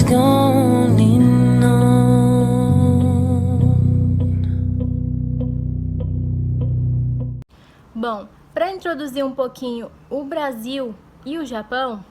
has only known. Bom, para introduzir um pouquinho o Brasil e o Japão,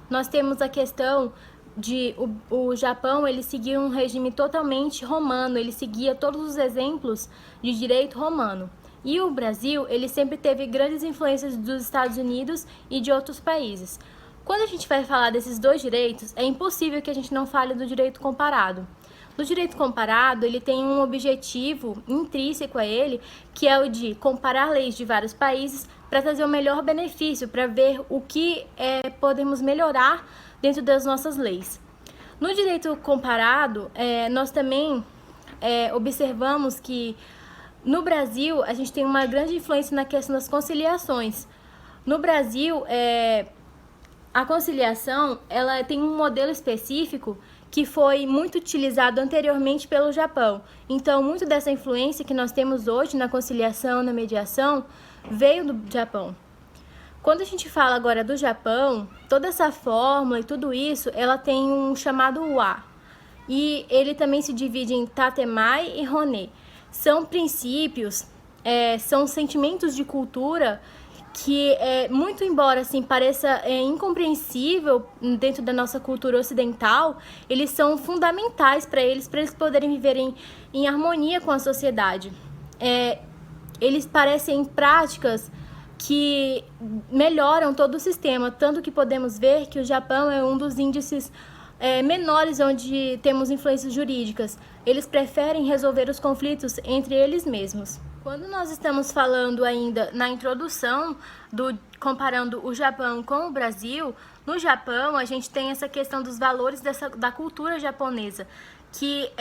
nós temos a questão de o Japão, ele seguia um regime totalmente romano, ele seguia todos os exemplos de direito romano. E o Brasil, ele sempre teve grandes influências dos Estados Unidos e de outros países. Quando a gente vai falar desses dois direitos, é impossível que a gente não fale do direito comparado. No direito comparado, ele tem um objetivo intrínseco a ele, que é o de comparar leis de vários países para trazer o melhor benefício, para ver o que podemos melhorar dentro das nossas leis. No direito comparado, nós também observamos que no Brasil a gente tem uma grande influência na questão das conciliações. No Brasil, a conciliação ela tem um modelo específico que foi muito utilizado anteriormente pelo Japão. Então, muito dessa influência que nós temos hoje na conciliação, na mediação, veio do Japão. Quando a gente fala agora do Japão, toda essa fórmula e tudo isso, ela tem um chamado wa. E ele também se divide em tatemai e honê. São princípios, são sentimentos de cultura que, muito embora assim, pareça incompreensível dentro da nossa cultura ocidental, eles são fundamentais para eles poderem viver em harmonia com a sociedade. Eles parecem práticas que melhoram todo o sistema, tanto que podemos ver que o Japão é um dos índices menores onde temos influências jurídicas. Eles preferem resolver os conflitos entre eles mesmos. Quando nós estamos falando ainda na introdução, comparando o Japão com o Brasil, no Japão a gente tem essa questão dos valores da cultura japonesa, que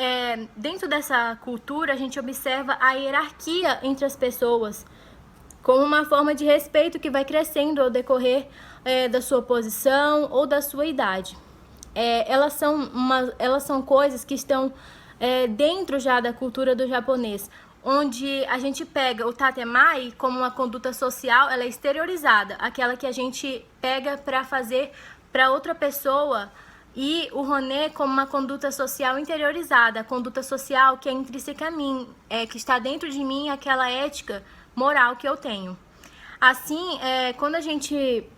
dentro dessa cultura a gente observa a hierarquia entre as pessoas, como uma forma de respeito que vai crescendo ao decorrer da sua posição ou da sua idade. Elas são coisas que estão dentro já da cultura do japonês, onde a gente pega o tatemai como uma conduta social, ela é exteriorizada, aquela que a gente pega para fazer para outra pessoa, e o honê como uma conduta social interiorizada, a conduta social que é intrínseca a mim, que está dentro de mim, aquela ética moral que eu tenho. Assim, quando a gente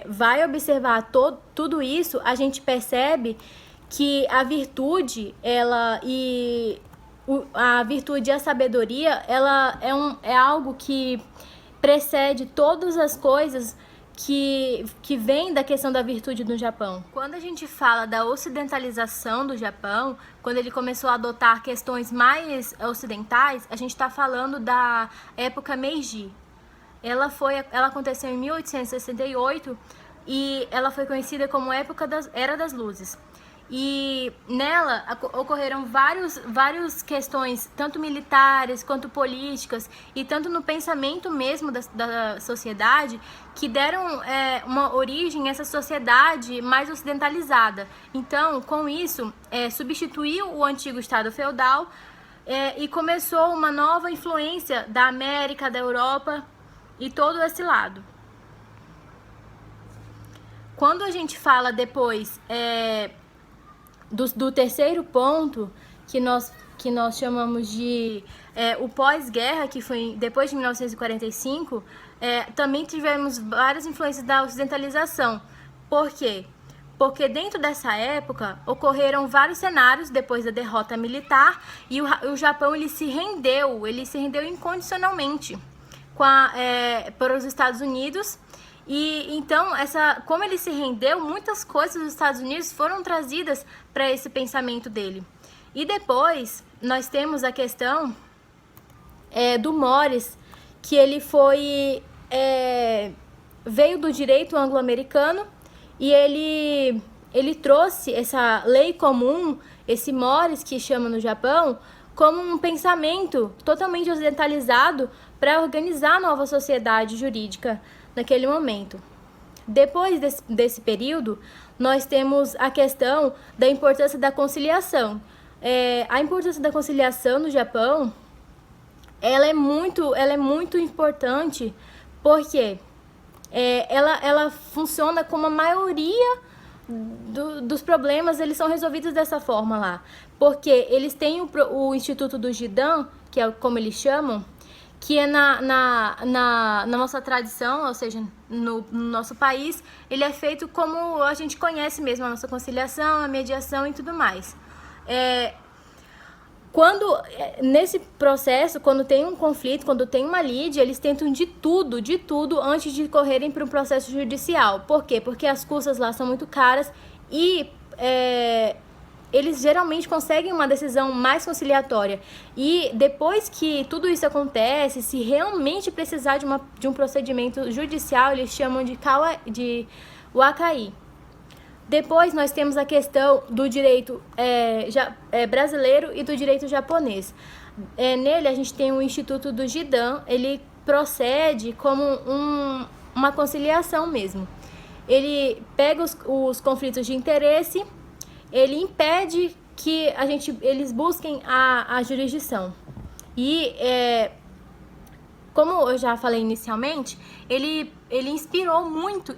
vai observar tudo isso, a gente percebe que a virtude, a virtude e a sabedoria, ela é algo que precede todas as coisas que vem da questão da virtude no Japão. Quando a gente fala da ocidentalização do Japão, quando ele começou a adotar questões mais ocidentais, a gente está falando da época Meiji. Ela aconteceu em 1868 e ela foi conhecida como Era das Luzes. E nela ocorreram várias questões, tanto militares quanto políticas, e tanto no pensamento mesmo da sociedade, que deram uma origem a essa sociedade mais ocidentalizada. Então, com isso, substituiu o antigo Estado feudal e começou uma nova influência da América, da Europa e todo esse lado. Quando a gente fala depois do terceiro ponto, que nós chamamos de o pós-guerra, que foi depois de 1945, também tivemos várias influências da ocidentalização. Por quê? Porque dentro dessa época ocorreram vários cenários depois da derrota militar, e o Japão ele se rendeu incondicionalmente para os Estados Unidos. E então, como ele se rendeu, muitas coisas dos Estados Unidos foram trazidas para esse pensamento dele. E depois, nós temos a questão do Morris, que ele veio do direito anglo-americano, e ele trouxe essa lei comum, esse Morris que chama no Japão, como um pensamento totalmente ocidentalizado para organizar a nova sociedade jurídica naquele momento. Depois desse período, nós temos a questão da importância da conciliação. A importância da conciliação no Japão, ela é muito importante, porque ela funciona como a maioria dos problemas, eles são resolvidos dessa forma lá. Porque eles têm o Instituto do Jidan, que é como eles chamam, que é na nossa tradição, ou seja, no nosso país, ele é feito como a gente conhece mesmo, a nossa conciliação, a mediação e tudo mais. Nesse processo, quando tem um conflito, quando tem uma lide, eles tentam de tudo antes de correrem para um processo judicial. Por quê? Porque as custas lá são muito caras e eles geralmente conseguem uma decisão mais conciliatória. E depois que tudo isso acontece, se realmente precisar de um procedimento judicial, eles chamam de waka'i. Depois nós temos a questão do direito brasileiro e do direito japonês. Nele a gente tem o Instituto do Jidan, ele procede como uma conciliação mesmo. Ele pega os conflitos de interesse, ele impede que eles busquem a jurisdição. E, como eu já falei inicialmente, ele inspirou muito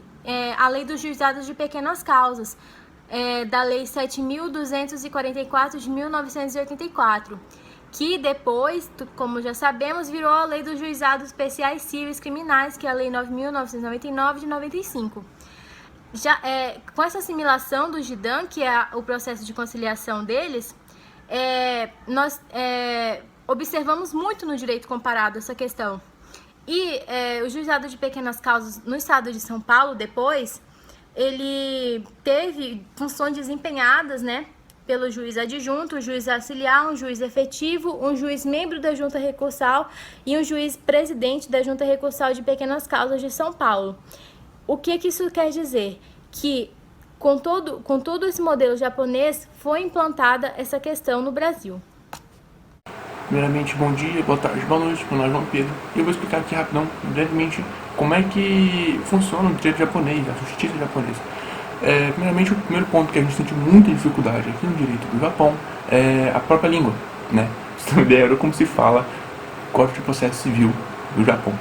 a lei dos juizados de pequenas causas, da lei 7.244 de 1984, que depois, como já sabemos, virou a lei dos juizados especiais cíveis criminais, que é a lei 9.999 de 95. Com essa assimilação do Jidan, que é o processo de conciliação deles, nós observamos muito no direito comparado essa questão. E o juizado de pequenas causas no estado de São Paulo, depois, ele teve funções desempenhadas, né, pelo juiz adjunto, um juiz auxiliar, um juiz efetivo, um juiz membro da junta recursal e um juiz presidente da junta recursal de pequenas causas de São Paulo. O que isso quer dizer? Que com todo esse modelo japonês foi implantada essa questão no Brasil. Primeiramente, bom dia, boa tarde, boa noite, meu nome é João Pedro e eu vou explicar aqui rapidão, brevemente, como é que funciona o direito japonês, a justiça japonesa. Primeiramente, o primeiro ponto que a gente sente muita dificuldade aqui no direito do Japão é a própria língua, né? Pra você ter uma ideia de como se fala Código de Processo Civil do Japão.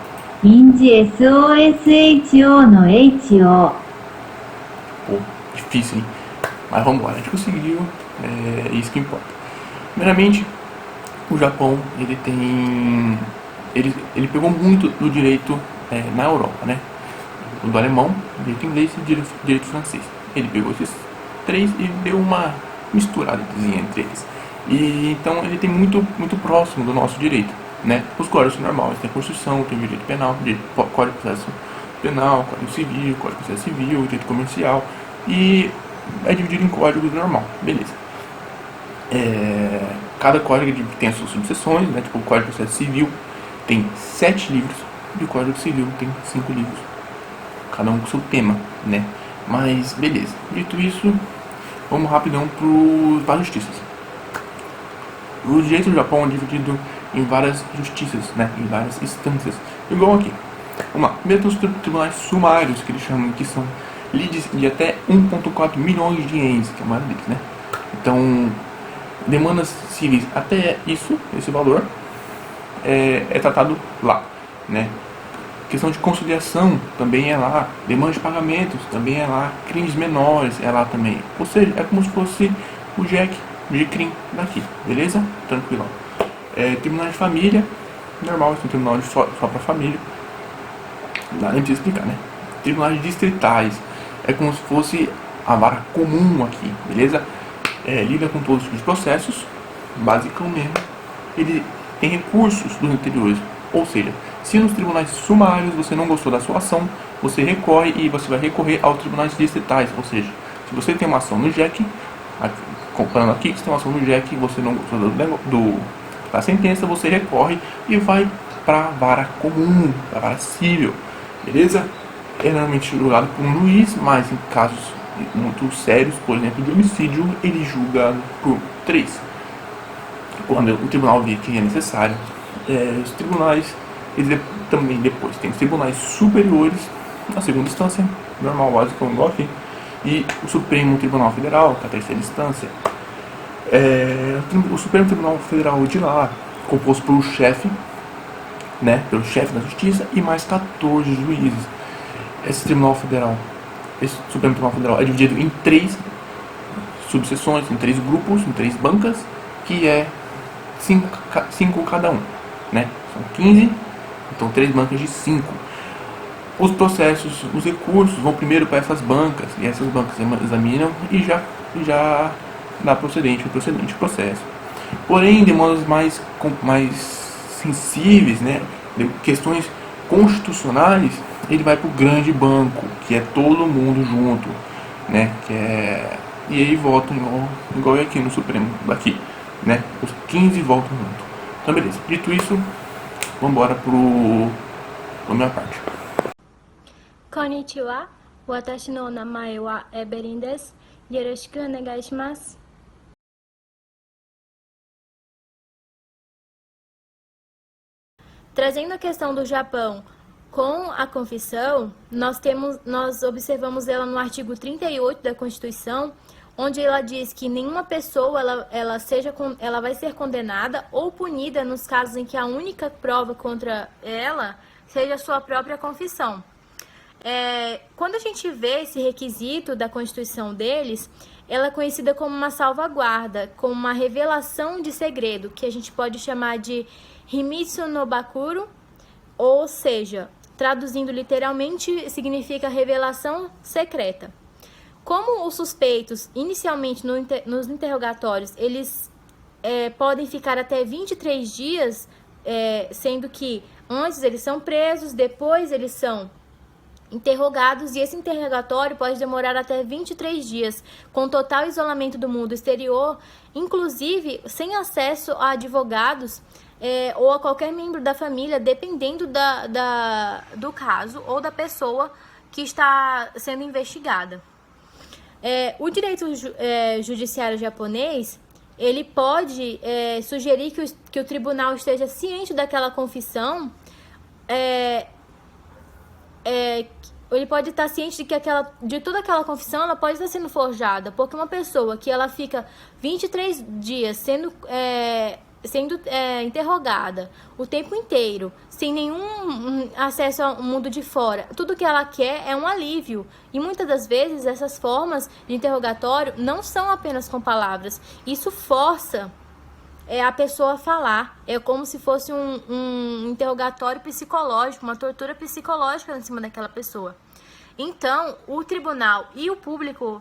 Pô, difícil, hein? Mas vamos lá, a gente conseguiu, é isso que importa. Primeiramente, o Japão, ele pegou muito do direito na Europa, né? Do alemão, direito inglês e direito francês. Ele pegou esses três e deu uma misturada entre eles. E então ele tem muito próximo do nosso direito, né? Os códigos normais, tem a Constituição, tem o direito penal, Código de Processo Penal, Código Civil, Código de Processo Civil, direito comercial, e é dividido em códigos normal, beleza. Cada código tem as suas subseções, né? Tipo, o Código de Processo Civil tem 7 livros e o Código Civil tem 5 livros, cada um com seu tema, né? Mas beleza, dito isso, vamos rapidão para as justiças. O direito do Japão é dividido em várias justiças, né? Em várias instâncias, igual aqui. Vamos lá, primeiro tem os tribunais sumários, que eles chamam, que são lides de até 1,4 milhões de ienes, que é a maioria deles, né? Então, demandas civis até esse valor é tratado lá, né? Questão de conciliação também é lá, demanda de pagamentos também é lá, crimes menores é lá também. Ou seja, é como se fosse o JEC de crime daqui, beleza? Tranquilo. Tribunal de família, normal, esse é um tribunal só para família, nem precisa explicar, né? Tribunais distritais é como se fosse a vara comum aqui, beleza? Lida com todos os tipos de processos, basicamente. Ele tem recursos dos anteriores, ou seja, se nos tribunais sumários você não gostou da sua ação, você recorre e você vai recorrer aos tribunais distritais, ou seja, se você tem uma ação no JEC, comparando aqui, você tem uma ação no JEC e você não gostou da sentença, você recorre e vai para a vara comum, para a vara civil, beleza? É normalmente julgado por um juiz, mas em casos muito sérios, por exemplo, de homicídio, ele julga por 3. Quando o tribunal vê que é necessário. Os tribunais, eles também depois tem os tribunais superiores, na segunda instância, normal, básico, igual aqui, e o Supremo Tribunal Federal, que é a terceira instância. O Supremo Tribunal Federal de lá, composto pelo chefe, né, pelo chefe da justiça e mais 14 juízes. Esse Tribunal Federal esse Supremo Tribunal Federal é dividido em 3 subseções, em 3 grupos, em 3 bancas, que é 5 cada um, né? São 15, então 3 bancas de 5. Os processos, os recursos vão primeiro para essas bancas, e essas bancas examinam e já dá procedente o processo. Porém, demandas mais sensíveis, né, questões constitucionais, ele vai para o grande banco, que é todo mundo junto, né, e aí votam igual aqui no Supremo, daqui, né, os 15 votam junto. Então, beleza. Dito isso, vamos embora pra minha parte. Konnichiwa, watashi no namae wa Evelyn desu. Yoroshiku onegai shimasu. Trazendo a questão do Japão com a confissão, nós observamos ela no artigo 38 da Constituição, onde ela diz que nenhuma pessoa ela vai ser condenada ou punida nos casos em que a única prova contra ela seja a sua própria confissão. Quando a gente vê esse requisito da Constituição deles, ela é conhecida como uma salvaguarda, como uma revelação de segredo, que a gente pode chamar de Himitsu no Bakuro, ou seja, traduzindo literalmente, significa revelação secreta. Como os suspeitos, inicialmente nos interrogatórios, eles podem ficar até 23 dias, sendo que antes eles são presos, depois eles são interrogados, e esse interrogatório pode demorar até 23 dias, com total isolamento do mundo exterior, inclusive sem acesso a advogados ou a qualquer membro da família, dependendo do caso ou da pessoa que está sendo investigada. O direito judiciário japonês, ele pode sugerir que o tribunal esteja ciente daquela confissão, ele pode estar ciente de toda aquela confissão, ela pode estar sendo forjada, porque uma pessoa que ela fica 23 dias sendo interrogada o tempo inteiro, sem nenhum acesso ao mundo de fora, tudo que ela quer é um alívio. E muitas das vezes essas formas de interrogatório não são apenas com palavras, isso força a pessoa a falar. É como se fosse um interrogatório psicológico, uma tortura psicológica em cima daquela pessoa. Então, o tribunal e o público,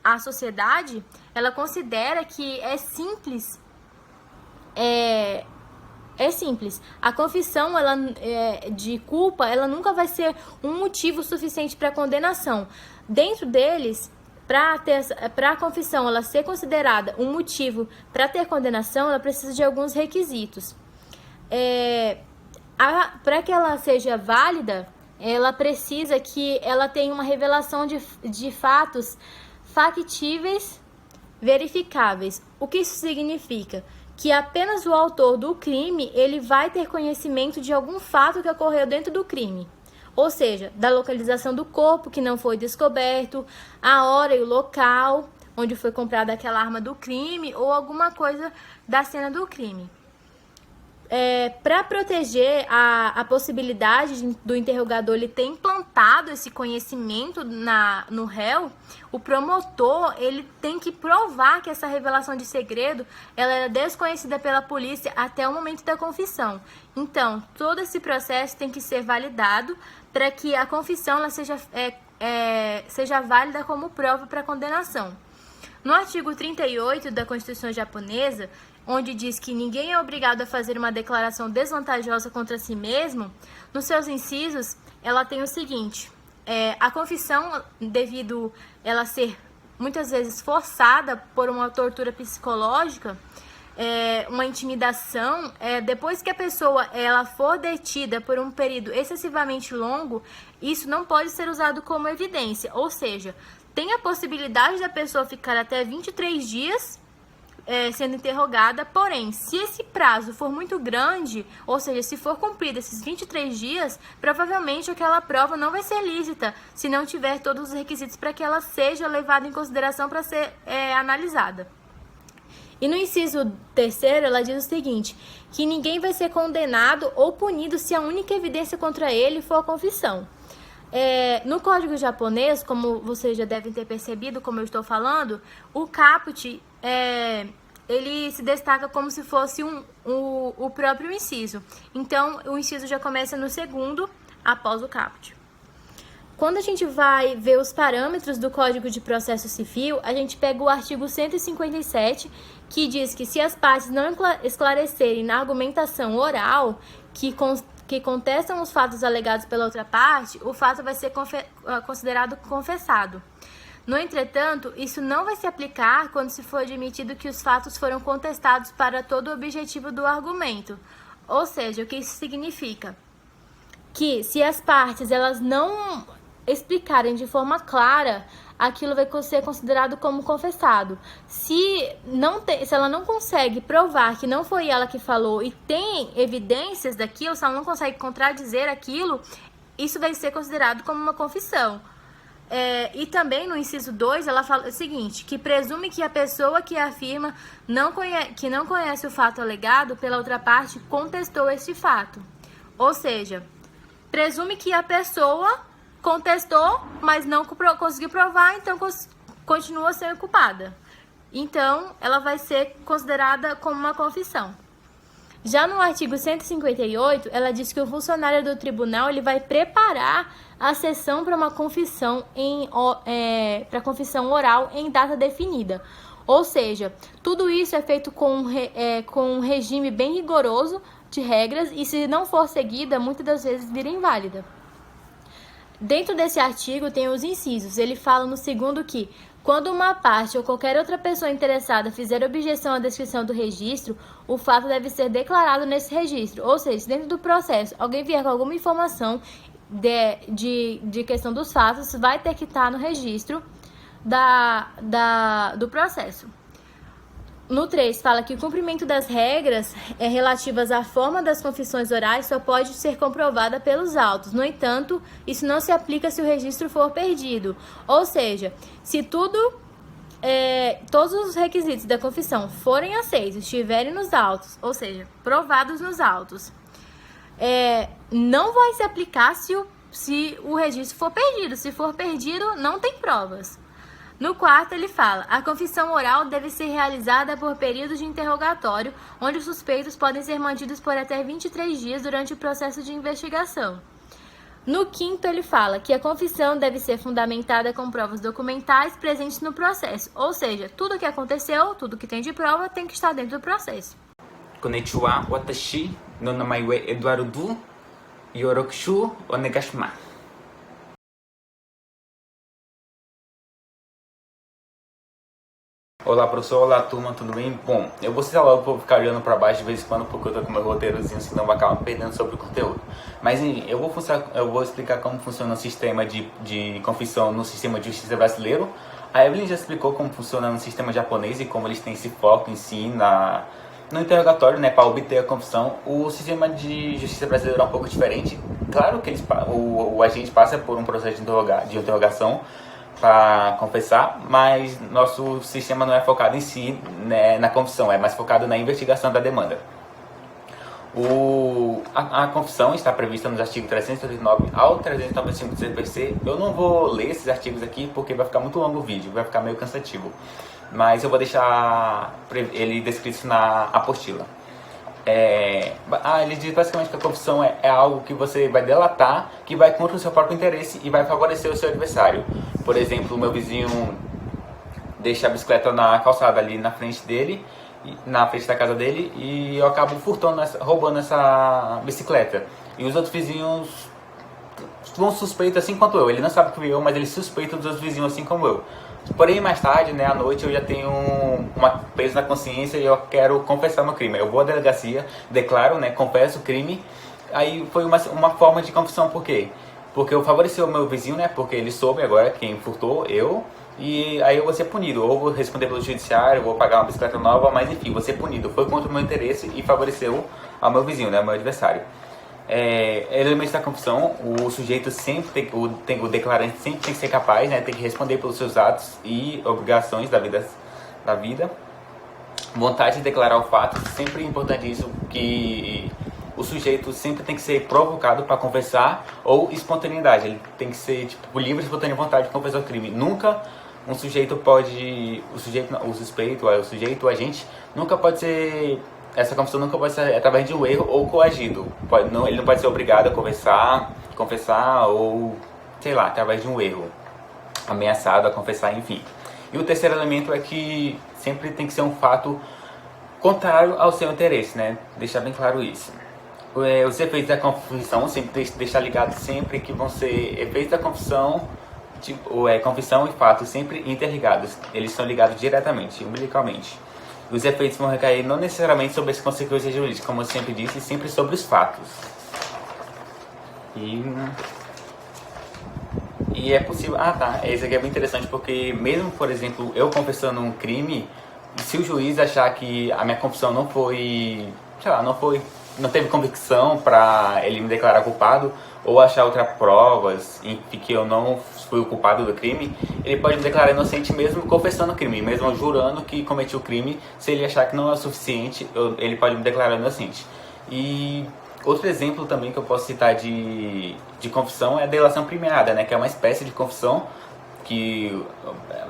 a sociedade, ela considera que é simples. É simples. A confissão de culpa, ela nunca vai ser um motivo suficiente para condenação. Dentro deles, para a confissão ela ser considerada um motivo para ter condenação, ela precisa de alguns requisitos. Para que ela seja válida, ela precisa que ela tenha uma revelação de fatos factíveis, verificáveis. O que isso significa? Que apenas o autor do crime, ele vai ter conhecimento de algum fato que ocorreu dentro do crime. Ou seja, da localização do corpo que não foi descoberto, a hora e o local onde foi comprada aquela arma do crime ou alguma coisa da cena do crime. Para proteger a possibilidade do interrogador ele ter implantado esse conhecimento no réu, o promotor ele tem que provar que essa revelação de segredo ela era desconhecida pela polícia até o momento da confissão. Então, todo esse processo tem que ser validado para que a confissão ela seja válida como prova para condenação. No artigo 38 da Constituição japonesa, onde diz que ninguém é obrigado a fazer uma declaração desvantajosa contra si mesmo, nos seus incisos, ela tem o seguinte: a confissão, devido ela ser muitas vezes forçada por uma tortura psicológica, uma intimidação, depois que a pessoa ela for detida por um período excessivamente longo, isso não pode ser usado como evidência, ou seja, tem a possibilidade da pessoa ficar até 23 dias sendo interrogada, porém, se esse prazo for muito grande, ou seja, se for cumprido esses 23 dias, provavelmente aquela prova não vai ser lícita, se não tiver todos os requisitos para que ela seja levada em consideração para ser analisada. E no inciso 3º, ela diz o seguinte, que ninguém vai ser condenado ou punido se a única evidência contra ele for a confissão. No código japonês, como vocês já devem ter percebido, como eu estou falando, o caput ele se destaca como se fosse o próprio inciso. Então, o inciso já começa no segundo, após o caput. Quando a gente vai ver os parâmetros do Código de Processo Civil, a gente pega o artigo 157, que diz que se as partes não esclarecerem na argumentação oral que contestam os fatos alegados pela outra parte, o fato vai ser considerado confessado. No entretanto, isso não vai se aplicar quando se for admitido que os fatos foram contestados para todo o objetivo do argumento. Ou seja, o que isso significa? Que se as partes elas não explicarem de forma clara, aquilo vai ser considerado como confessado. Se ela não consegue provar que não foi ela que falou e tem evidências daquilo, se ela não consegue contradizer aquilo, isso vai ser considerado como uma confissão. E também no inciso 2, ela fala o seguinte, que presume que a pessoa que afirma que não conhece o fato alegado pela outra parte contestou este fato. Ou seja, presume que a pessoa contestou, mas não conseguiu provar, então continua sendo culpada. Então, ela vai ser considerada como uma confissão. Já no artigo 158, ela diz que o funcionário do tribunal ele vai preparar a sessão para uma confissão para confissão oral em data definida. Ou seja, tudo isso é feito com um regime bem rigoroso de regras e se não for seguida, muitas das vezes vira inválida. Dentro desse artigo tem os incisos. Ele fala no segundo que, quando uma parte ou qualquer outra pessoa interessada fizer objeção à descrição do registro, o fato deve ser declarado nesse registro. Ou seja, se dentro do processo alguém vier com alguma informação de questão dos fatos, vai ter que estar no registro do processo. No 3, fala que o cumprimento das regras relativas à forma das confissões orais só pode ser comprovada pelos autos. No entanto, isso não se aplica se o registro for perdido. Ou seja, se todos os requisitos da confissão forem aceitos, estiverem nos autos, ou seja, provados nos autos, não vai se aplicar se o registro for perdido. Se for perdido, não tem provas. No 4, ele fala, a confissão oral deve ser realizada por períodos de interrogatório, onde os suspeitos podem ser mantidos por até 23 dias durante o processo de investigação. No 5º, ele fala que a confissão deve ser fundamentada com provas documentais presentes no processo, ou seja, tudo o que aconteceu, tudo que tem de prova, tem que estar dentro do processo. Konnichiwa, watashi no namae wa Eduardo Yorokushu onegashimasu. Olá professor, olá turma, tudo bem? Bom, eu vou citar logo, vou ficar olhando para baixo de vez em quando porque eu tô com meu roteirozinho, senão vai acabar perdendo sobre o conteúdo. Mas eu vou explicar como funciona o sistema de confissão no sistema de justiça brasileiro. A Evelyn já explicou como funciona no sistema japonês e como eles têm esse foco em si no interrogatório, né, para obter a confissão. O sistema de justiça brasileiro é um pouco diferente. Claro que o agente passa por um processo de interrogação para confessar, mas nosso sistema não é focado em si, né, na confissão, é mais focado na investigação da demanda. A confissão está prevista nos artigos 339 ao 395 do CPC. Eu não vou ler esses artigos aqui porque vai ficar muito longo o vídeo, vai ficar meio cansativo, mas eu vou deixar ele descrito na apostila. Ele diz basicamente que a confissão é algo que você vai delatar, que vai contra o seu próprio interesse e vai favorecer o seu adversário. Por exemplo, o meu vizinho deixa a bicicleta na calçada ali na frente dele, na frente da casa dele, e eu acabo roubando essa bicicleta. E os outros vizinhos vão suspeitos assim quanto eu. Ele não sabe que fui eu, mas ele suspeita dos outros vizinhos assim como eu. Porém, mais tarde, né, à noite, eu já tenho peso na consciência e eu quero confessar meu crime. Eu vou à delegacia, declaro, né, confesso o crime. Aí foi uma forma de confissão, por quê? Porque eu favoreci o meu vizinho, né, porque ele soube agora quem furtou, eu. E aí eu vou ser punido, ou vou responder pelo judiciário, vou pagar uma bicicleta nova, mas enfim, vou ser punido. Foi contra o meu interesse e favoreceu ao meu vizinho, né, ao meu adversário. Elementos da confissão, o sujeito sempre o declarante sempre tem que ser capaz, né, tem que responder pelos seus atos e obrigações da vida. Vontade de declarar o fato, sempre é importante isso, que o sujeito sempre tem que ser provocado para confessar, ou espontaneidade, ele tem que ser tipo livre, espontânea vontade de confessar o crime. Nunca um sujeito pode, o sujeito, o suspeito, o sujeito, o agente, nunca pode ser, essa confissão nunca pode ser através de um erro ou coagido. Ele não pode ser obrigado a confessar ou, sei lá, através de um erro, ameaçado a confessar, enfim. E o terceiro elemento é que sempre tem que ser um fato contrário ao seu interesse, né? Deixar bem claro isso. Os efeitos da confissão, sempre deixar ligado sempre que vão ser efeitos da confissão, confissão e fato sempre interligados. Eles são ligados diretamente, umbilicalmente. Os efeitos vão recair não necessariamente sobre as consequências jurídicas, como eu sempre disse, sempre sobre os fatos. E é possível... esse aqui é bem interessante porque mesmo, por exemplo, eu confessando um crime, se o juiz achar que a minha confissão não foi, sei lá, não teve convicção para ele me declarar culpado, ou achar outras provas em que eu não fui o culpado do crime, ele pode me declarar inocente mesmo confessando o crime, mesmo jurando que cometi o crime. Se ele achar que não é o suficiente, ele pode me declarar inocente. E outro exemplo também que eu posso citar de confissão é a delação premiada, né, que é uma espécie de confissão que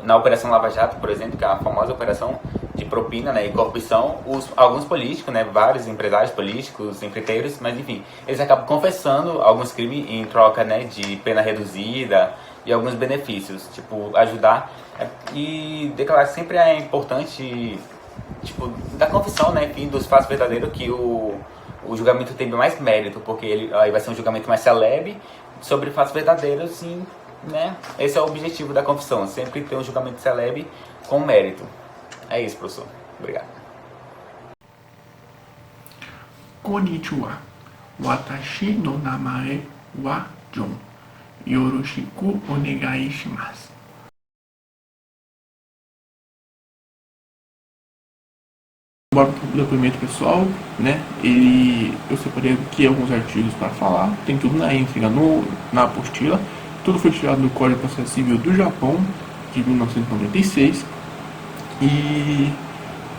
na Operação Lava Jato, por exemplo, que é a famosa operação de propina, né, e corrupção, alguns políticos, né, vários empresários políticos, empreiteiros, mas enfim, eles acabam confessando alguns crimes em troca, né, de pena reduzida e alguns benefícios, tipo, ajudar e declarar sempre é importante, tipo, da confissão, né, enfim, dos fatos verdadeiros, que o julgamento tem mais mérito, porque aí vai ser um julgamento mais celebre sobre fatos verdadeiros, e, né, esse é o objetivo da confissão, sempre ter um julgamento celebre com mérito. É isso, professor. Obrigado. Konnichiwa. Watashi no namae wa John. Yoroshiku onegai shimasu. Bora pro depoimento pessoal, né? Eu separei aqui alguns artigos para falar. Tem tudo na íntegra na apostila. Tudo foi tirado do Código de Processo Civil do Japão, de 1996. E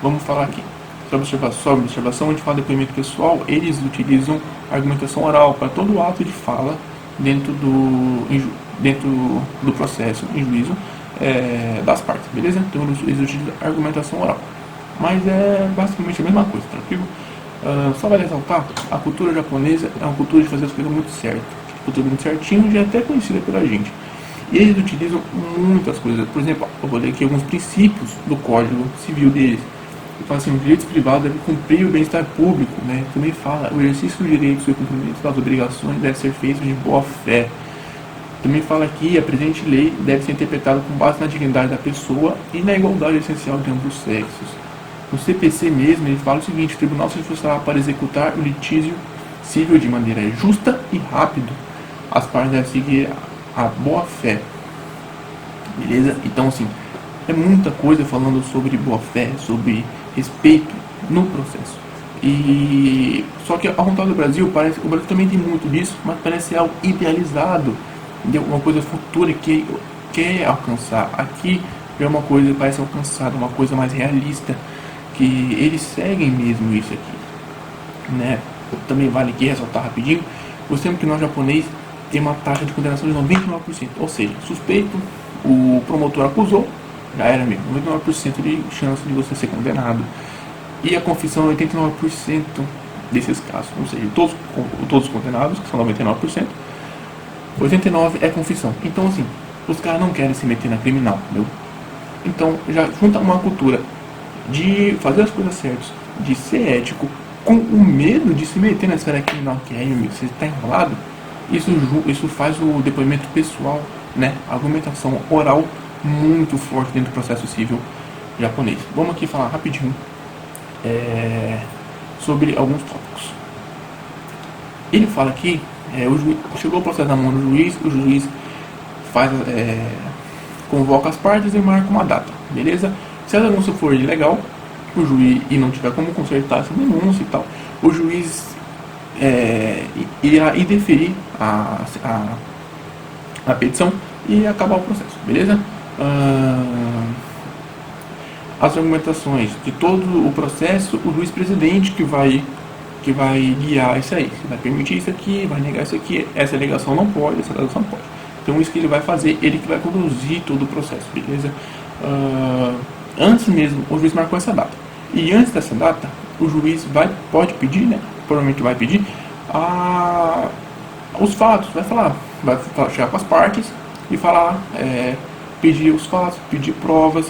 vamos falar aqui sobre observação. A gente fala de depoimento pessoal. Eles utilizam argumentação oral para todo ato de fala dentro do processo em juízo das partes, beleza? Então eles utilizam argumentação oral, mas é basicamente a mesma coisa, tranquilo? Só vai ressaltar, a cultura japonesa é uma cultura de fazer as coisas muito certo, tudo muito certinho, já é até conhecida pela gente. E eles utilizam muitas coisas. Por exemplo, eu vou ler aqui alguns princípios do Código Civil deles. Ele fala assim: os direitos privados devem cumprir o bem-estar público, né? Também fala: o exercício dos direitos e o cumprimento das obrigações deve ser feito de boa fé. Também fala que a presente lei deve ser interpretada com base na dignidade da pessoa e na igualdade essencial de ambos os sexos. No CPC mesmo, ele fala o seguinte: o tribunal se esforçará para executar o litígio civil de maneira justa e rápida. As partes devem seguir a boa fé, beleza? Então, assim, é muita coisa falando sobre boa fé, sobre respeito no processo. E só que ao contrário do Brasil, parece que o Brasil também tem muito disso, mas parece algo idealizado, entendeu? Uma coisa futura que quer alcançar. Aqui é uma coisa que parece alcançada, uma coisa mais realista, que eles seguem mesmo isso aqui, né? Também vale aqui ressaltar rapidinho, você lembra que nós japonês tem uma taxa de condenação de 99%, ou seja, suspeito, o promotor acusou, já era mesmo, 99% de chance de você ser condenado. E a confissão é 89% desses casos, ou seja, todos os condenados, que são 99%, 89% é confissão. Então, assim, os caras não querem se meter na criminal, entendeu? Então, já junta uma cultura de fazer as coisas certas, de ser ético, com o medo de se meter na esfera criminal, que aí, você está enrolado. Isso faz o depoimento pessoal, né, a argumentação oral muito forte dentro do processo civil japonês. Vamos aqui falar rapidinho sobre alguns tópicos. Ele fala aqui, chegou o processo na mão do juiz, o juiz convoca as partes e marca uma data, beleza? Se a denúncia for ilegal, o juiz e não tiver como consertar essa denúncia e tal, o juiz irá deferir a petição e acabar o processo, beleza? As argumentações de todo o processo, o juiz presidente que vai que vai guiar isso aí. Você vai permitir isso aqui, vai negar isso aqui, essa alegação não pode, essa alegação pode. Então isso que ele vai fazer, ele que vai conduzir todo o processo, beleza? Antes mesmo, o juiz marcou essa data. E antes dessa data, o juiz pode pedir, né? Provavelmente vai pedir os fatos, vai chegar com as partes e falar, pedir os fatos, pedir provas.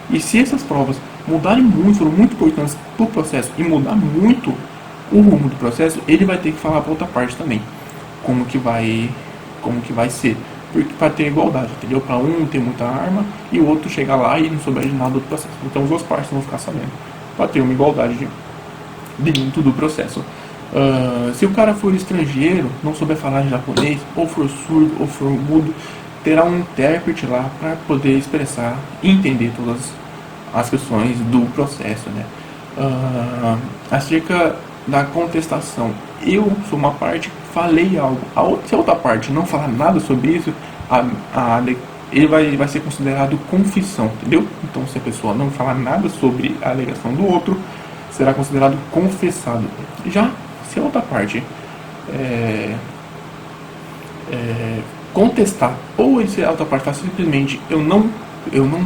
E se essas provas mudarem muito, forem muito importantes para o processo e mudar muito o rumo do processo, ele vai ter que falar para outra parte também como que vai ser, porque para ter igualdade, entendeu? Para um ter muita arma e o outro chegar lá e não souber de nada do processo. Então as duas partes vão ficar sabendo, para ter uma igualdade dentro do processo. Se o cara for estrangeiro, não souber falar japonês, ou for surdo, ou for mudo, terá um intérprete lá para poder expressar e entender todas as questões do processo, né? Acerca da contestação, eu sou uma parte, falei algo, se a outra parte não falar nada sobre isso, ele vai ser considerado confissão, entendeu? Então se a pessoa não falar nada sobre a alegação do outro, será considerado confessado. Já se a outra parte contestar, ou se a outra parte fala simplesmente eu não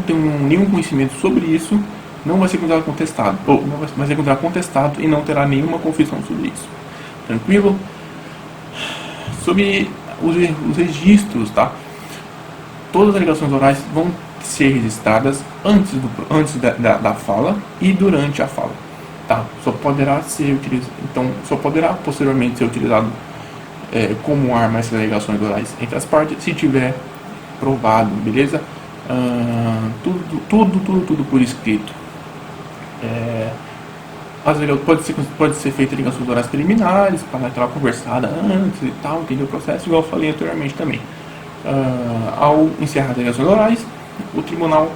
tenho nenhum conhecimento sobre isso, não vai ser considerado contestado, ou não vai ser considerado contestado e não terá nenhuma confissão sobre isso. Tranquilo? Sobre os registros, tá? Todas as alegações orais vão ser registradas antes da fala e durante a fala, tá? Só poderá posteriormente ser utilizado como arma essas alegações orais entre as partes, se tiver provado, beleza? Tudo por escrito. Pode ser feita ligações orais preliminares para dar aquela conversada antes e tal, entendeu o processo, igual eu falei anteriormente também. Ao encerrar as ligações orais, o tribunal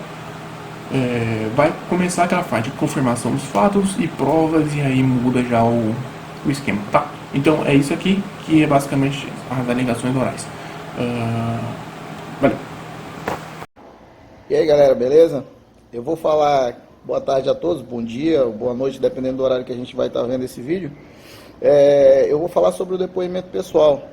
vai começar aquela fase de confirmação dos fatos e provas, e aí muda já o esquema, tá? Então é isso aqui que é basicamente as alegações orais. Valeu. E aí galera, beleza? Eu vou falar boa tarde a todos, bom dia, boa noite, dependendo do horário que a gente vai estar vendo esse vídeo. Eu vou falar sobre o depoimento pessoal.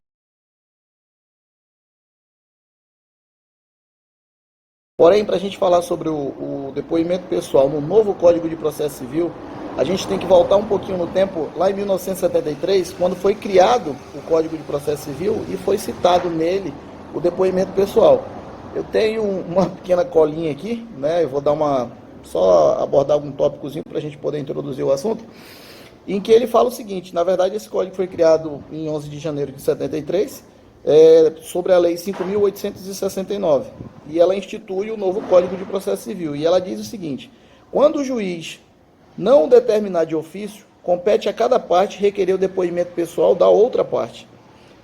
Porém, para a gente falar sobre o depoimento pessoal no novo Código de Processo Civil, a gente tem que voltar um pouquinho no tempo, lá em 1973, quando foi criado o Código de Processo Civil e foi citado nele o depoimento pessoal. Eu tenho uma pequena colinha aqui, né? Eu vou dar só abordar algum tópicozinho para a gente poder introduzir o assunto, em que ele fala o seguinte: na verdade esse código foi criado em 11 de janeiro de 73, sobre a lei 5.869, e ela institui o novo Código de Processo Civil, e ela diz o seguinte: quando o juiz não determinar de ofício, compete a cada parte requerer o depoimento pessoal da outra parte,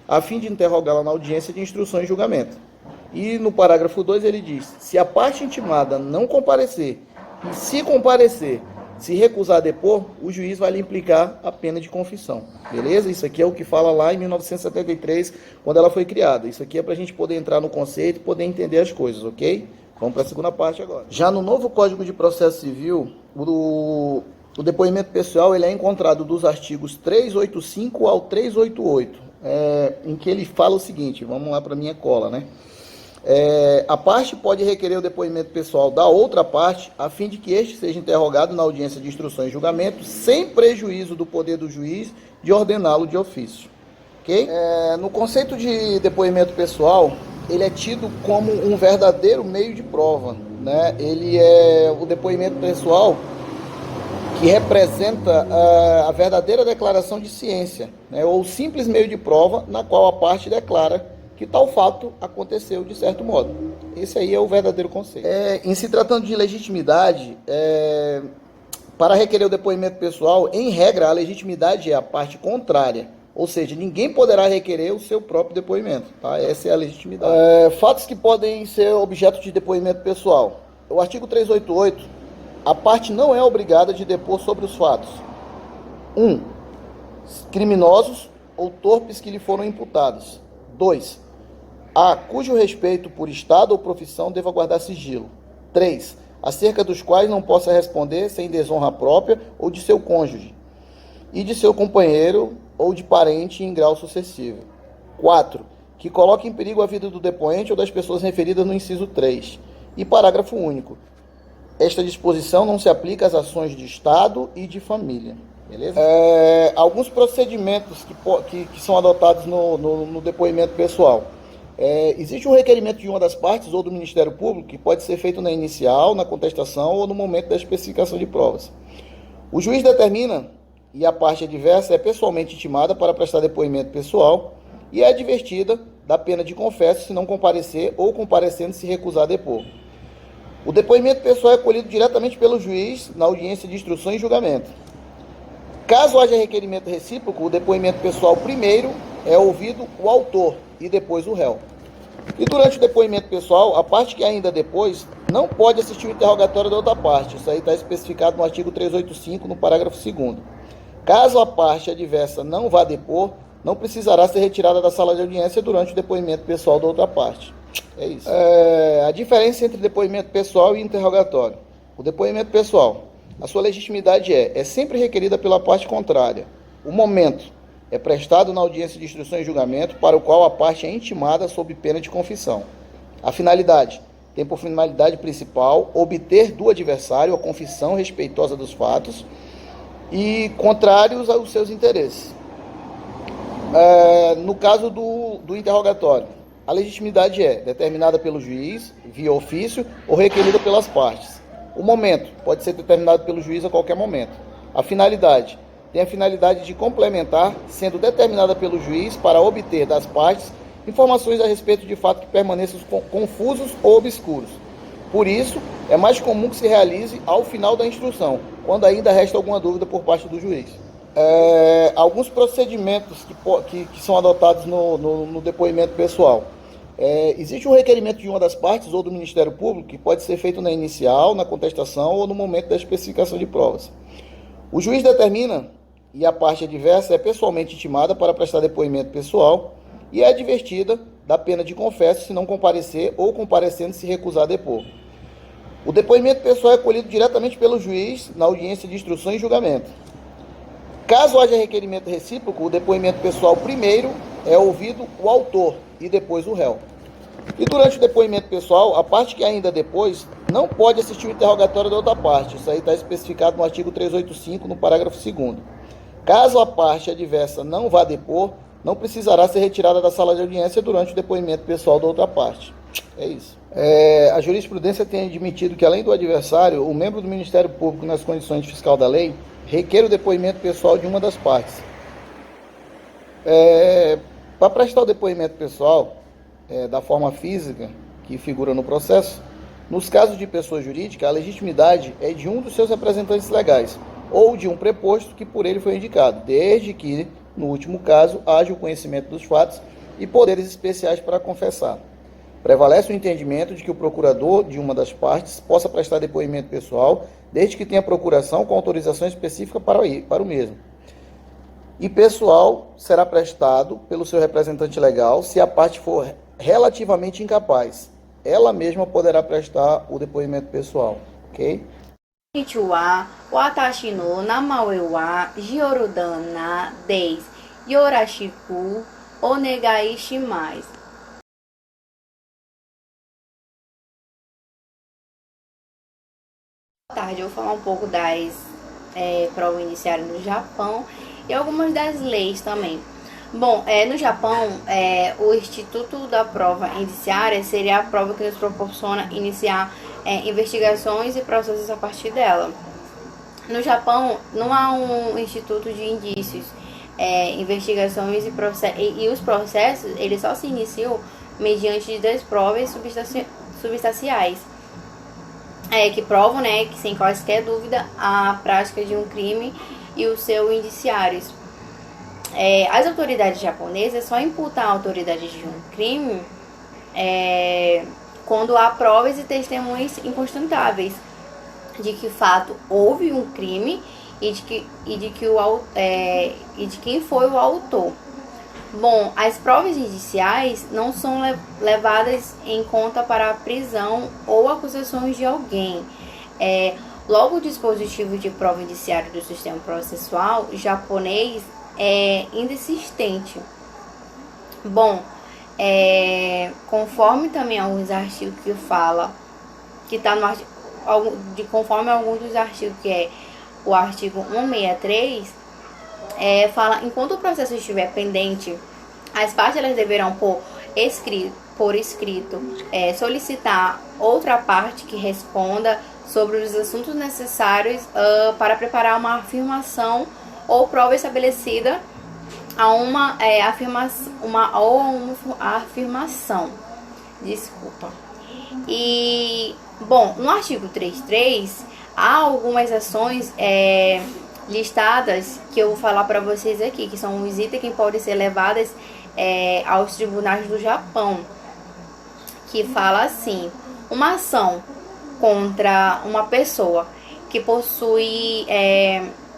a fim de interrogá-la na audiência de instrução e julgamento. E no parágrafo 2 ele diz: se a parte intimada não comparecer, e se comparecer, se recusar a depor, o juiz vai lhe implicar a pena de confissão. Beleza? Isso aqui é o que fala lá em 1973, quando ela foi criada. Isso aqui é para a gente poder entrar no conceito e poder entender as coisas, ok? Vamos para a segunda parte agora. Já no novo Código de Processo Civil, o depoimento pessoal ele é encontrado dos artigos 385 ao 388, em que ele fala o seguinte, vamos lá para a minha cola, né? A parte pode requerer o depoimento pessoal da outra parte, a fim de que este seja interrogado na audiência de instrução e julgamento, sem prejuízo do poder do juiz de ordená-lo de ofício. Okay? No conceito de depoimento pessoal, ele é tido como um verdadeiro meio de prova, né? Ele é o depoimento pessoal que representa a verdadeira declaração de ciência, né? Ou simples meio de prova na qual a parte declara que tal fato aconteceu de certo modo. Esse aí é o verdadeiro conceito. Em se tratando de legitimidade, para requerer o depoimento pessoal, em regra, a legitimidade é a parte contrária, ou seja, ninguém poderá requerer o seu próprio depoimento, tá? Essa é a legitimidade. Fatos que podem ser objeto de depoimento pessoal. O artigo 388, a parte não é obrigada de depor sobre os fatos. 1. Criminosos ou torpes que lhe foram imputados. 2. A cujo respeito por estado ou profissão deva guardar sigilo. 3. Acerca dos quais não possa responder sem desonra própria ou de seu cônjuge. e de seu companheiro ou de parente em grau sucessivo. 4. Que coloque em perigo a vida do depoente ou das pessoas referidas no inciso 3. E parágrafo único. Esta disposição não se aplica às ações de Estado e de família. Beleza? Alguns procedimentos que são adotados no depoimento pessoal. Existe um requerimento de uma das partes ou do Ministério Público que pode ser feito na inicial, na contestação ou no momento da especificação de provas. O juiz determina e a parte adversa é pessoalmente intimada para prestar depoimento pessoal e é advertida da pena de confesso se não comparecer ou comparecendo se recusar a depor. O depoimento pessoal é colhido diretamente pelo juiz na audiência de instrução e julgamento. Caso haja requerimento recíproco, o depoimento pessoal primeiro é ouvido o autor e depois o réu. E durante o depoimento pessoal, a parte que ainda depois não pode assistir o interrogatório da outra parte. Isso aí está especificado no artigo 385, no parágrafo 2º. Caso a parte adversa não vá depor, não precisará ser retirada da sala de audiência durante o depoimento pessoal da outra parte. É isso. A diferença entre depoimento pessoal e interrogatório. O depoimento pessoal, a sua legitimidade é sempre requerida pela parte contrária. O momento é prestado na audiência de instrução e julgamento para o qual a parte é intimada sob pena de confissão. A finalidade tem por finalidade principal obter do adversário a confissão respeitosa dos fatos e contrários aos seus interesses. No caso do interrogatório, a legitimidade é determinada pelo juiz, via ofício, ou requerida pelas partes. O momento pode ser determinado pelo juiz a qualquer momento. A finalidade tem a finalidade de complementar, sendo determinada pelo juiz para obter das partes informações a respeito de fatos que permaneçam confusos ou obscuros. Por isso, é mais comum que se realize ao final da instrução, quando ainda resta alguma dúvida por parte do juiz. Alguns procedimentos que são adotados no depoimento pessoal. Existe um requerimento de uma das partes ou do Ministério Público que pode ser feito na inicial, na contestação ou no momento da especificação de provas. O juiz determina e a parte adversa é pessoalmente intimada para prestar depoimento pessoal e é advertida da pena de confesso se não comparecer ou comparecendo se recusar a depor. O depoimento pessoal é colhido diretamente pelo juiz na audiência de instrução e julgamento. Caso haja requerimento recíproco, o depoimento pessoal primeiro é ouvido o autor e depois o réu. E durante o depoimento pessoal, a parte que ainda depois não pode assistir o interrogatório da outra parte. Isso aí está especificado no artigo 385, no parágrafo 2º. Caso a parte adversa não vá depor, não precisará ser retirada da sala de audiência durante o depoimento pessoal da outra parte. É isso. A jurisprudência tem admitido que, além do adversário, o membro do Ministério Público, nas condições de fiscal da lei, requer o depoimento pessoal de uma das partes. Para prestar o depoimento pessoal da forma física que figura no processo, nos casos de pessoa jurídica, a legitimidade é de um dos seus representantes legais ou de um preposto que por ele foi indicado, desde que, no último caso, haja o conhecimento dos fatos e poderes especiais para confessar. Prevalece o entendimento de que o procurador de uma das partes possa prestar depoimento pessoal, desde que tenha procuração com autorização específica para o mesmo. E pessoal será prestado pelo seu representante legal se a parte for relativamente incapaz. Ela mesma poderá prestar o depoimento pessoal, ok? Ichiwa, watashi no namae wa Jiorudan desu. Yorashiku onegai shimasu. Boa tarde, eu vou falar um pouco das provas iniciais no Japão e algumas das leis também. Bom, no Japão, o Instituto da Prova Indiciária seria a prova que nos proporciona iniciar investigações e processos a partir dela. No Japão, não há um instituto de indícios, investigações e os processos, eles só se iniciam mediante das provas substanciais, que provam, que sem quaisquer dúvida, a prática de um crime e os seus indiciários. As autoridades japonesas só imputam a autoridade de um crime quando há provas e testemunhas inconstantáveis de que fato houve um crime e de quem foi o autor. Bom, as provas judiciais não são levadas em conta para a prisão ou acusações de alguém. Logo, o dispositivo de prova indiciária do sistema processual japonês é indesistente. Bom, conforme também alguns artigos que fala, que está no artigo, conforme alguns dos artigos, que é o artigo 163, fala, enquanto o processo estiver pendente, as partes elas deverão por escrito solicitar outra parte que responda sobre os assuntos necessários para preparar uma afirmação ou prova estabelecida a uma afirmação. Desculpa. E, bom, no artigo 33, há algumas ações listadas que eu vou falar para vocês aqui, que são os itens que podem ser levadas aos tribunais do Japão, que fala assim: uma ação contra uma pessoa que possui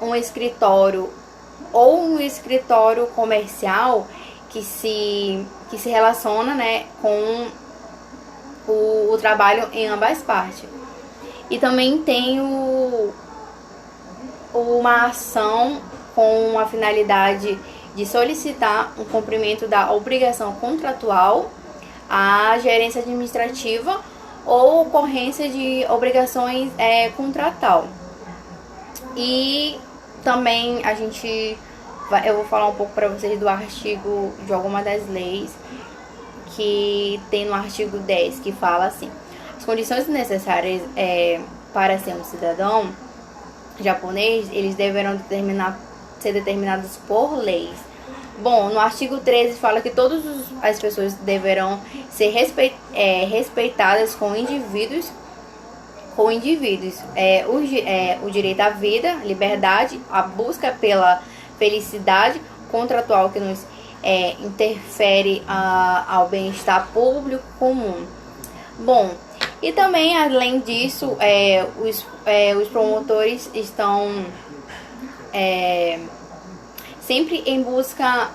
um escritório ou um escritório comercial que se relaciona, né, com o trabalho em ambas partes. E também tem uma ação com a finalidade de solicitar o cumprimento da obrigação contratual, à gerência administrativa ou ocorrência de obrigações contratual. E também eu vou falar um pouco para vocês do artigo de alguma das leis que tem no artigo 10, que fala assim: as condições necessárias para ser um cidadão japonês, eles deverão ser determinados por leis. Bom, no artigo 13 fala que todas as pessoas deverão ser respeitadas com indivíduos. O direito à vida, liberdade, a busca pela felicidade contratual que nos interfere ao bem-estar público comum. Bom, e também, além disso, os promotores estão sempre em busca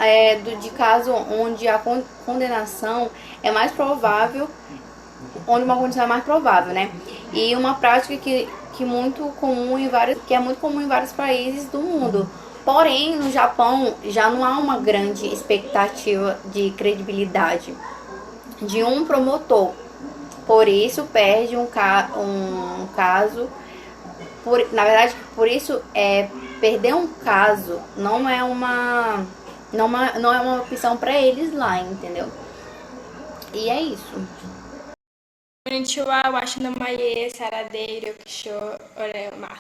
de caso onde a condenação é mais provável, onde uma condição é mais provável, né? E uma prática que é muito comum em vários países do mundo. Porém, no Japão já não há uma grande expectativa de credibilidade de um promotor. Por isso perde um caso. Por isso perder um caso não é uma opção para eles lá, entendeu? E é isso. Konnichiwa, Washinamaie, Saradeiro, Kisho, Orema.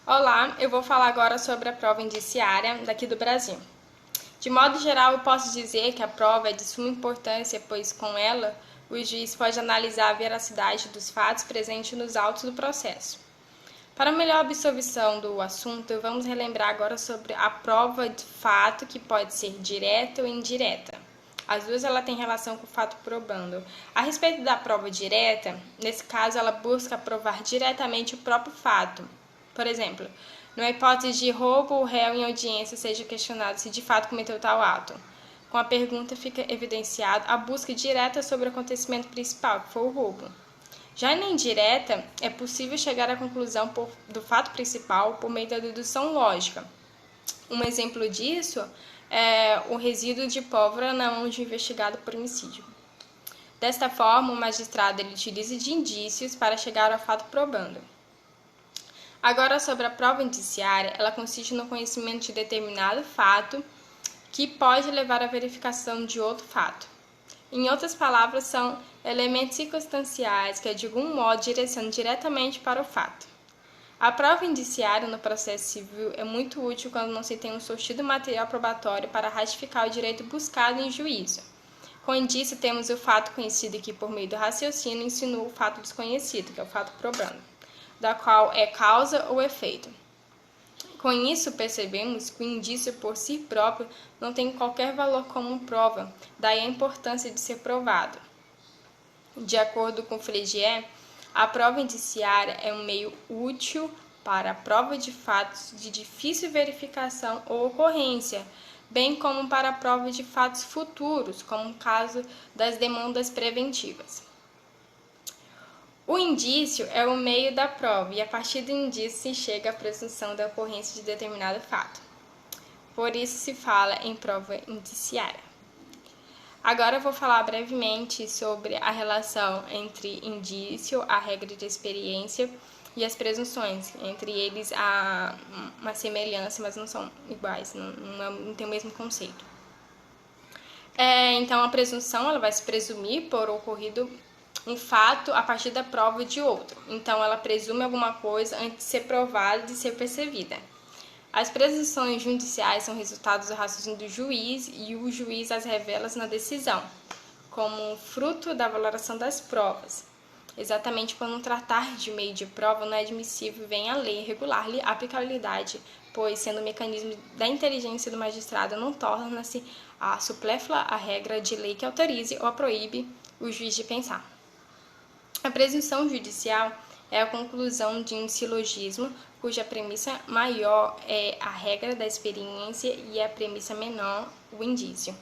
Olá, eu vou falar agora sobre a prova indiciária daqui do Brasil. De modo geral, eu posso dizer que a prova é de suma importância, pois com ela o juiz pode analisar a veracidade dos fatos presentes nos autos do processo. Para melhor absorção do assunto, vamos relembrar agora sobre a prova de fato, que pode ser direta ou indireta. As duas têm relação com o fato probando. A respeito da prova direta, nesse caso ela busca provar diretamente o próprio fato. Por exemplo, numa hipótese de roubo, o réu em audiência seja questionado se de fato cometeu tal ato. Com a pergunta fica evidenciado a busca direta sobre o acontecimento principal, que foi o roubo. Já na indireta, é possível chegar à conclusão do fato principal por meio da dedução lógica. Um exemplo disso é o resíduo de pólvora na mão de um investigado por homicídio. Desta forma, o magistrado utiliza de indícios para chegar ao fato probando. Agora, sobre a prova indiciária, ela consiste no conhecimento de determinado fato que pode levar à verificação de outro fato. Em outras palavras, são elementos circunstanciais que, de algum modo, direcionam diretamente para o fato. A prova indiciária no processo civil é muito útil quando não se tem um sortido material probatório para ratificar o direito buscado em juízo. Com indício, temos o fato conhecido que, por meio do raciocínio, insinua o fato desconhecido, que é o fato probando, da qual é causa ou efeito. Com isso, percebemos que o indício por si próprio não tem qualquer valor como prova, daí a importância de ser provado. De acordo com Fregier, a prova indiciária é um meio útil para a prova de fatos de difícil verificação ou ocorrência, bem como para a prova de fatos futuros, como o caso das demandas preventivas. O indício é o meio da prova e a partir do indício se chega à presunção da ocorrência de determinado fato. Por isso se fala em prova indiciária. Agora eu vou falar brevemente sobre a relação entre indício, a regra de experiência e as presunções. Entre eles há uma semelhança, mas não são iguais, não tem o mesmo conceito. Então a presunção ela vai se presumir por ocorrido um fato a partir da prova de outro. Então ela presume alguma coisa antes de ser provada e de ser percebida. As presunções judiciais são resultados do raciocínio do juiz e o juiz as revela na decisão, como fruto da valoração das provas. Exatamente por não tratar de meio de prova, não é admissível vem a lei regular-lhe a aplicabilidade, pois, sendo o mecanismo da inteligência do magistrado, não torna-se a supérflua a regra de lei que autorize ou proíbe o juiz de pensar. A presunção judicial é a conclusão de um silogismo cuja premissa maior é a regra da experiência e a premissa menor o indício.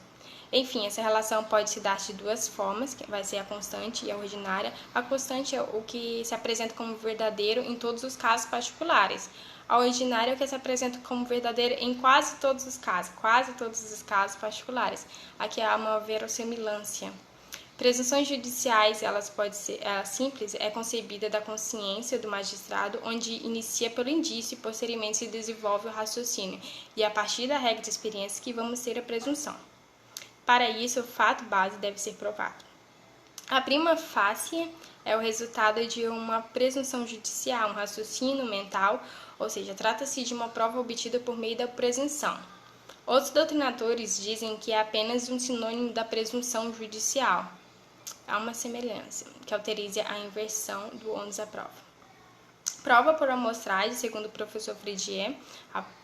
Enfim, essa relação pode se dar de duas formas, que vai ser a constante e a ordinária. A constante é o que se apresenta como verdadeiro em todos os casos particulares. A ordinária é o que se apresenta como verdadeiro em quase todos os casos particulares. Aqui há uma verossimilância. Presunções judiciais, elas podem ser simples, é concebida da consciência do magistrado, onde inicia pelo indício e posteriormente se desenvolve o raciocínio, e é a partir da regra de experiência que vamos ter a presunção. Para isso, o fato base deve ser provado. A prima facie é o resultado de uma presunção judicial, um raciocínio mental, ou seja, trata-se de uma prova obtida por meio da presunção. Outros doutrinadores dizem que é apenas um sinônimo da presunção judicial. Há uma semelhança, que autoriza a inversão do ônus à prova. Prova por amostragem, segundo o professor Fridier,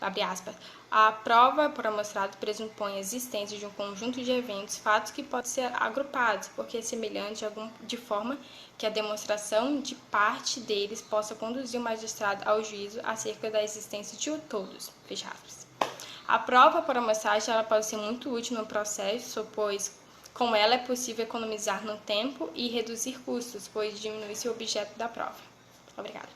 abre aspas, a prova por amostrado pressupõe a existência de um conjunto de eventos, fatos que podem ser agrupados, porque é semelhante de forma que a demonstração de parte deles possa conduzir o magistrado ao juízo acerca da existência de todos. Fecha aspas. A prova por amostragem ela pode ser muito útil no processo, pois com ela é possível economizar no tempo e reduzir custos, pois diminui-se o objeto da prova. Obrigada.